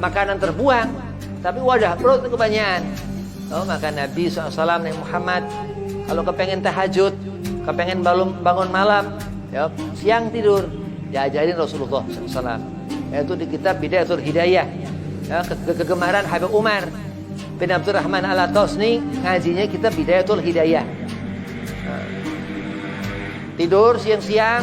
makanan terbuang, tapi wadah perut kebanyakan. Oh, maka Nabi SAW, Nabi Muhammad, kalau kepengen tahajud, kepengen bangun malam, ya, siang tidur, diajarin Rasulullah SAW. Yaitu di kitab Bidayatul Hidayah, ya, kegemaran Habib Umar bin Abdurrahman Al-Attas nih, ngajinya kitab Bidayatul Hidayah. Nah, tidur siang-siang,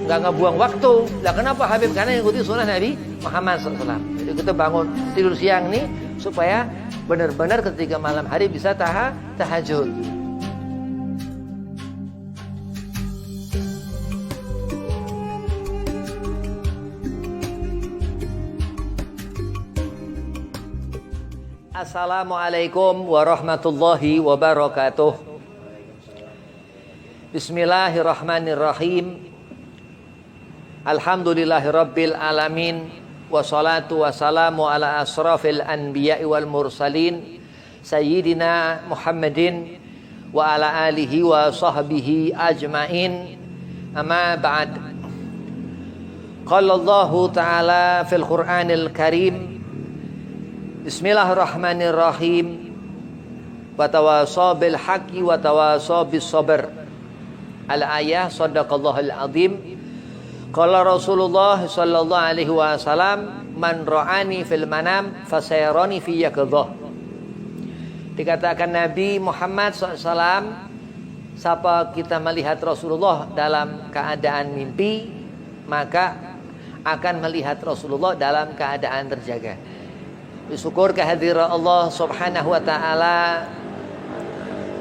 nggak ngebuang waktu. Lah kenapa Habib? Karena ikuti sunnah Nabi Muhammad SAW. Jadi kita bangun tidur siang nih supaya benar-benar ketika malam hari bisa tahajud. Assalamualaikum warahmatullahi wabarakatuh. Bismillahirrahmanirrahim. Alhamdulillahirabbil alamin. Wassalatu wassalamu ala asrafil anbiya'i wal mursalin Sayyidina Muhammadin wa ala alihi wa sahbihi ajmain. Amma ba'd. Qala Allahu ta'ala fil Qur'anil Karim, Bismillahirrahmanirrahim. Wa tawasaw bil haqqi wa tawasaw bis sabr. Al-ayah, sadaqallahul azim. Qala Rasulullah sallallahu alaihi wasallam, man ra'ani fil manam fasayarani fi yaqdhah. Dikatakan Nabi Muhammad SAW, siapa kita melihat Rasulullah dalam keadaan mimpi, maka akan melihat Rasulullah dalam keadaan terjaga. Bersyukur kehadiran Allah Subhanahu wa taala.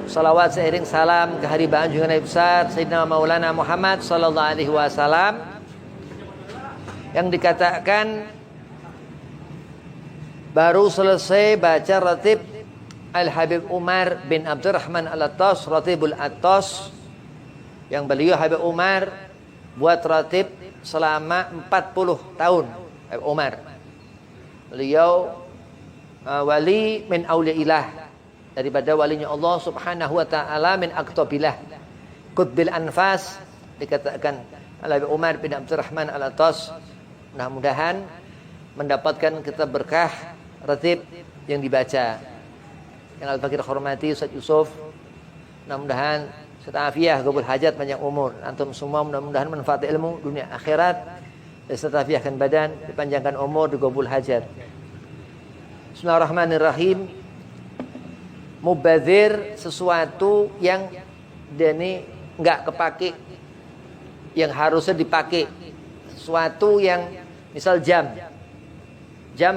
Salawat seiring salam kehadiran junjungan Nabi besar Sayyidina Maulana Muhammad sallallahu alaihi wasallam, yang dikatakan baru selesai baca ratib Al-Habib Umar bin Abdurrahman Al-Attas, Ratibul Attas, yang beliau Habib Umar buat ratib selama 40 tahun. Habib Umar beliau wali min auliillah, daripada walinya Allah Subhanahu wa taala, min aktabillah qutbil anfas. Dikatakan Al-Habib Umar bin Abdurrahman Al-Attas mudah-mudahan mendapatkan kita berkah ratib yang dibaca. Yang Al-Fakir hormati Ustaz Yusuf, mudah-mudahan setafiah, gabul hajat, panjang umur. Antum semua mudah-mudahan manfaat ilmu dunia akhirat, dan setafiahkan badan, dipanjangkan umur, digabul hajat. Bismillahirrahmanirrahim. Mubazir, sesuatu yang dia ini enggak kepake, yang harusnya dipakai. Sesuatu yang misal jam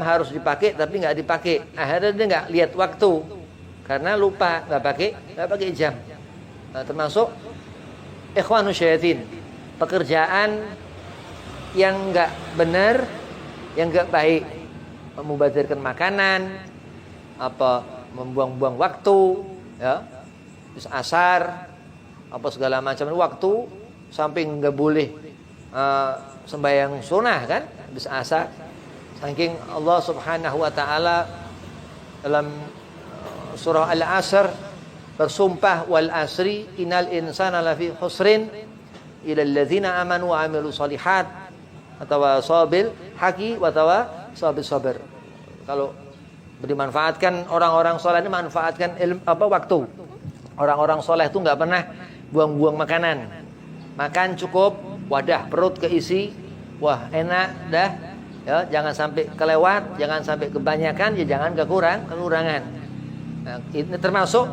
harus dipakai tapi nggak dipakai, akhirnya dia nggak lihat waktu karena lupa, nggak pakai jam. Nah, termasuk ikhwanu syaitin, pekerjaan yang nggak benar, yang nggak baik, membazirkan makanan, membuang-buang waktu, ya, bisa asar, segala macam waktu, sampai nggak boleh sembahyang sunnah kan, bisa asar. Saking Allah Subhanahu wa taala dalam surah Al-Asr bersumpah, wal asri innal insana lafi khusrin illa alladzina amanu wa amilus solihat atawasaw bil haqqi wa tawasaw bis sabr. Kalau dimanfaatkan orang-orang soleh ini, manfaatkan waktu. Orang-orang soleh itu nggak pernah buang-buang makanan. Makan cukup, wadah perut keisi, wah enak dah, ya, jangan sampai kelewat, jangan sampai kebanyakan, ya jangan kekurangan. Nah, ini termasuk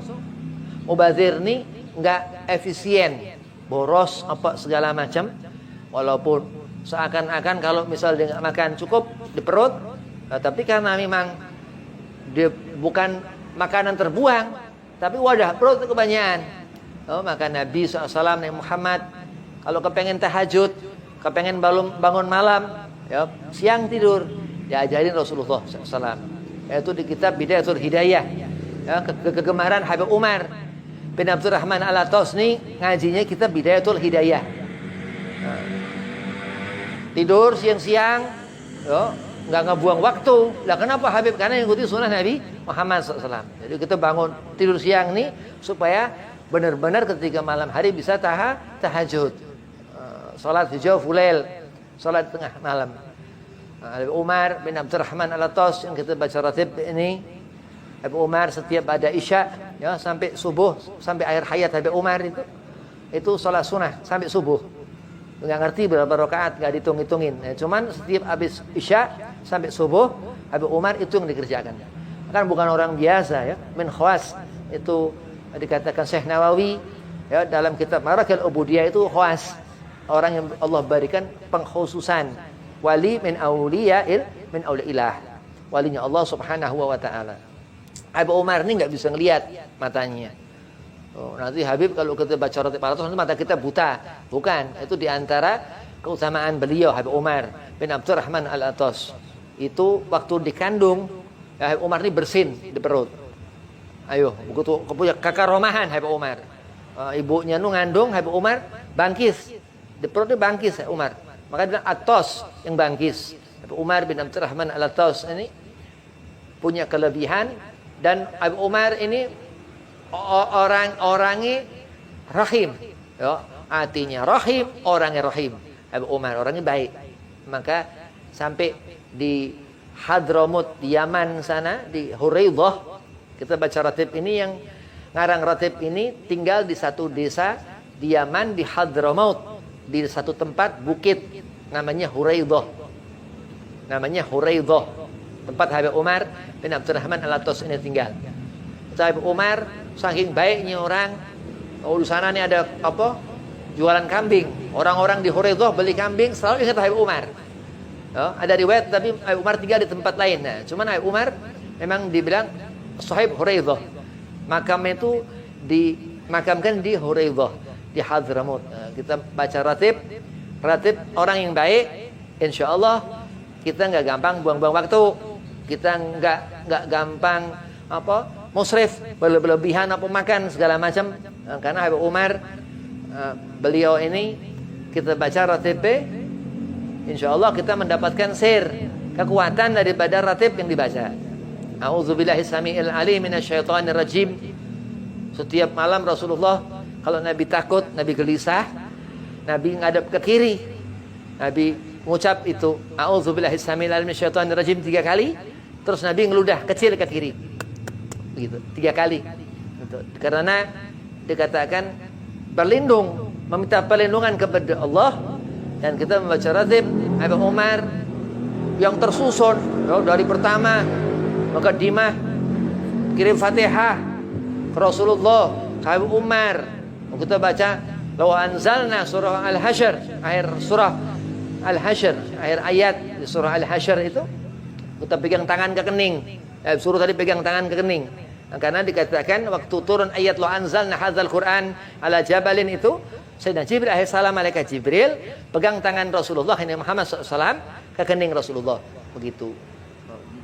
mubazir nih nggak efisien, boros segala macam. Walaupun seakan-akan kalau misal dia nggak makan cukup di perut, tapi karena memang dia bukan makanan terbuang, tapi wadah perut kebanyakan. Oh, maka Nabi SAW, Nabi Muhammad, kalau kepengen tahajud, kepengen bangun malam, ya, siang tidur, diajarin Rasulullah SAW. Yaitu di kitab Bidayatul Hidayah, ya, kegemaran Habib Umar bin Abdurrahman Al-Attas nih, ngajinya kitab Bidayatul Hidayah. Nah, tidur siang-siang, ya, nggak ngebuang waktu. Lah kenapa Habib? Karena ikuti sunnah Nabi Muhammad SAW. Jadi kita bangun tidur siang nih supaya benar-benar ketika malam hari bisa tahajud. Salat hijau fulail, salat tengah malam. Habib Umar bin Abdurrahman Al-Atas yang kita baca ratib ini. Habib Umar setiap ada Isya ya sampai subuh, sampai akhir hayat Habib Umar itu salat sunnah sampai subuh. Enggak ngerti berapa rakaat, enggak dihitung-hitungin. Ya, cuman setiap habis Isya sampai subuh Habib Umar itu yang dikerjakan. Kan bukan orang biasa ya, min khawas. Itu dikatakan Syekh Nawawi ya dalam kitab Marakil Ubudiyah itu khawas. Orang yang Allah berikan pengkhususan. Wali min auliyaillah. Walinya Allah Subhanahu wa taala. Habib Umar ini enggak bisa ngelihat matanya. Oh, nanti Habib kalau kita baca ratib al-atas nanti mata kita buta. Bukan, itu diantara keutamaan beliau Habib Umar bin Abdurrahman Al-Atas. Itu waktu dikandung ya, Habib Umar ini bersin di perut. Ayo, begitu punya kekaromahan Habib Umar. Ibunya nu ngandung Habib Umar bangkis. Di perutnya bangkis Habib Umar. Maka dia Atas yang bangkis. Habib Umar bin Abdurrahman Al-Atas ini punya kelebihan dan Habib Umar ini orangnya rahim. Ya, artinya rahim, orangnya rahim. Habib Umar orangnya baik. Maka sampai di Hadramut di Yaman sana di Huraidah kita baca ratib ini yang ngarang ratib ini tinggal di satu desa di Yaman di Hadramut di satu tempat bukit namanya Huraidah. Namanya Huraidah. Tempat Habib Umar bin Abdurrahman Al-Atas ini tinggal. Habib Umar saking baiknya orang, oh di sana nih ada apa? Jualan kambing. Orang-orang di Huraidah beli kambing selalu ingat Habib Umar. Ya, ada riwayat tapi Habib Umar tinggal di tempat lain. Nah, cuman Habib Umar memang dibilang sahib Huraidah. Makamnya itu dimakamkan di Huraidah, di Hadramut. Nah, kita baca ratib orang yang baik, insya Allah kita nggak gampang buang-buang waktu, kita nggak gampang musrif berlebihan makan segala macam. Nah, karena Habib Umar beliau ini kita baca ratib, insya Allah kita mendapatkan kekuatan daripada ratib yang dibaca. A'udzubillahi samiil alim minasyaitonir rajim. Setiap malam Rasulullah kalau Nabi takut, Nabi gelisah, Nabi ngadep ke kiri. Nabi mengucap itu a'udzubillahi samiil alim minasyaitonir rajim 3 kali, terus Nabi ngeludah kecil ke kiri. Begitu, 3 kali. Gitu. Karena dikatakan berlindung, meminta perlindungan kepada Allah dan kita membaca ratib Habib Umar yang tersusun dari pertama Muqaddimah, kirim Fatihah ke Rasulullah, Habib Umar. Kita baca law anzalna surah Al-Hasyr, akhir surah Al-Hasyr, akhir ayat di surah Al-Hasyr itu kita pegang tangan ke kening. Suruh tadi pegang tangan ke kening. Nah, karena dikatakan waktu turun ayat law anzalna hadzal Qur'an ala jabalin itu Sayyidina Jibril alaihissalam malaikat Jibril pegang tangan Rasulullah ini Muhammad SAW ke kening Rasulullah. Begitu.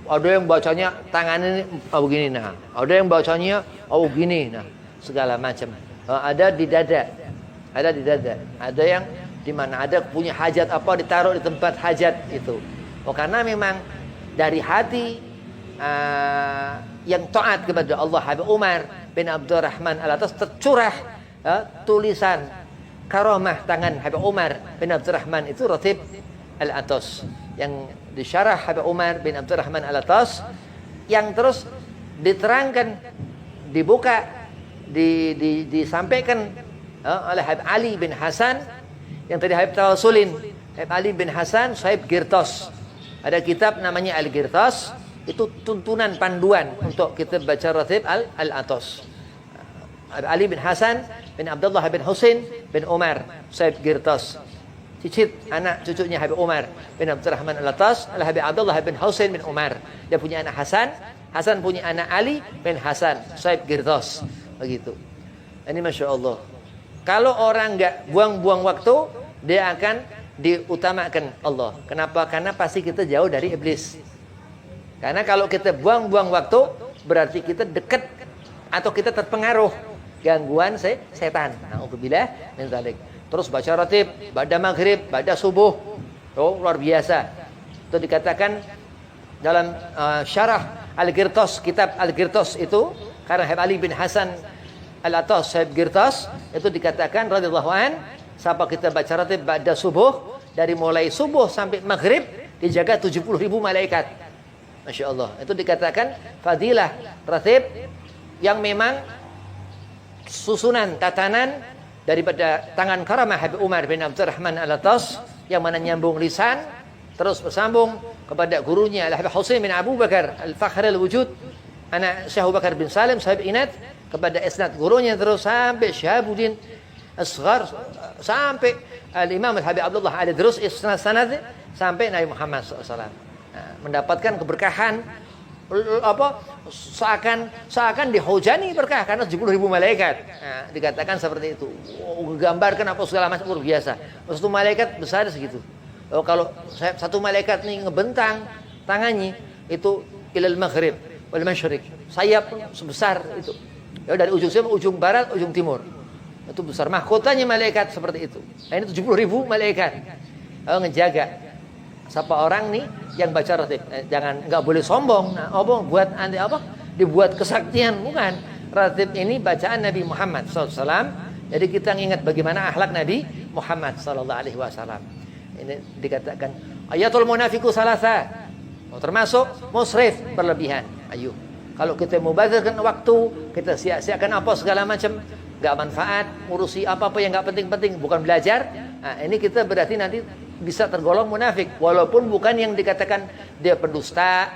Ada yang bacanya tangan ini begini, nah. Ada yang bacanya begini, nah. Segala macam. Ada di dada. Ada di dada. Ada yang di mana ada punya hajat apa ditaruh di tempat hajat itu. Karena memang dari hati yang taat kepada Allah Habib Umar bin Abdurrahman Al-Atas tercurah tulisan karomah tangan Habib Umar bin Abdurrahman itu ratib Al-Atas yang disyarah Habib Umar bin Abdurrahman Al-Atas yang terus diterangkan, dibuka, disampaikan oleh Habib Ali bin Hasan yang tadi Habib tawasulin. Habib Ali bin Hasan Sahib Girtos. Ada kitab namanya Al-Girtos, itu tuntunan panduan untuk kita baca ratib Al-Atas. Habib Ali bin Hasan bin Abdullah bin Husain bin Umar Sahib Girtos. Cicit anak cucunya Habib Umar bin Abdurrahman Al-Atas adalah Habib Abdullah bin Husain bin Umar. Dia punya anak Hasan, Hasan punya anak Ali bin Hasan, Sahib Girtos. Begitu. Ini Masya Allah. Kalau orang nggak buang-buang waktu, dia akan diutamakan Allah. Kenapa? Karena pasti kita jauh dari iblis. Karena kalau kita buang-buang waktu, berarti kita dekat atau kita terpengaruh gangguan setan. Na'udzubillah min dzalik. Terus baca ratib, pada maghrib, pada subuh. Luar biasa. Itu dikatakan dalam syarah Al-Girtos, kitab Al-Girtos itu, karena Habib Ali bin Hasan Al-Atas Sahib Girtos, itu dikatakan radhiyallahu an, siapa kita baca ratib pada subuh, dari mulai subuh sampai maghrib, dijaga 70.000 malaikat. Masya Allah. Itu dikatakan fadilah ratib yang memang susunan, tatanan daripada tangan karamah Habib Umar bin Abdurrahman Al-Attas yang mana nyambung lisan terus bersambung kepada gurunya Al-Habib Husain bin Abu Bakar Al-Fakhr Al-Wujud, anak Syekh Abu Bakar bin Salim sahib Inat, kepada isnad gurunya terus sampai Syahabuddin Asghar, sampai Al-Imam Al-Habib Abdullah Al-Idrus, isnad sanad sampai Nabi Muhammad SAW. Nah, mendapatkan keberkahan seakan dihujani berkah karena 70.000 malaikat. Nah, dikatakan seperti itu. Gambarkan apa segala macam luar biasa. Satu malaikat besar segitu. Kalau satu malaikat nih ngebentang tangannya itu ilal maghrib wal masyriq. Sayap sebesar itu. Ya dari ujung barat, ujung timur. Itu besar. Mahkotanya malaikat seperti itu. Nah, ini 70.000 malaikat. Ngejaga. Siapa orang nih yang baca ratib, nggak boleh sombong. Nah, buat anti dibuat kesaktian, bukan. Ratib ini bacaan Nabi Muhammad SAW. Jadi kita ingat bagaimana akhlak Nabi Muhammad SAW. Ini dikatakan ayatul munafiku salasa, termasuk musrif, berlebihan. Ayo, kalau kita mubazirkan waktu, kita sia-siakan apa segala macam, nggak manfaat, ngurusi apa yang nggak penting-penting, bukan belajar. Nah, ini kita berarti nanti bisa tergolong munafik, walaupun bukan yang dikatakan dia pendusta,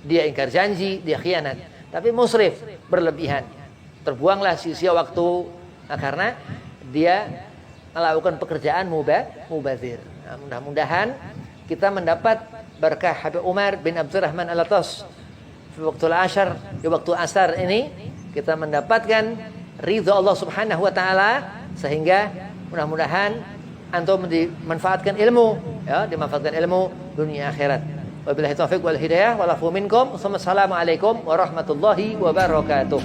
dia ingkar janji, dia khianat, tapi musrif, berlebihan, terbuanglah sia-sia waktu, karena dia melakukan pekerjaan mubazir. Nah, mudah-mudahan kita mendapat berkah Habib Umar bin Abdurrahman Al-Attas di waktu asar, di waktu asar ini kita mendapatkan ridha Allah Subhanahu wa taala, sehingga mudah-mudahan antum dimanfaatkan ilmu, ya, dimanfaatkan ilmu dunia akhirat. Wabillahi taufiq wal hidayah wal afu minkum. Wassalamualaikum warahmatullahi wabarakatuh.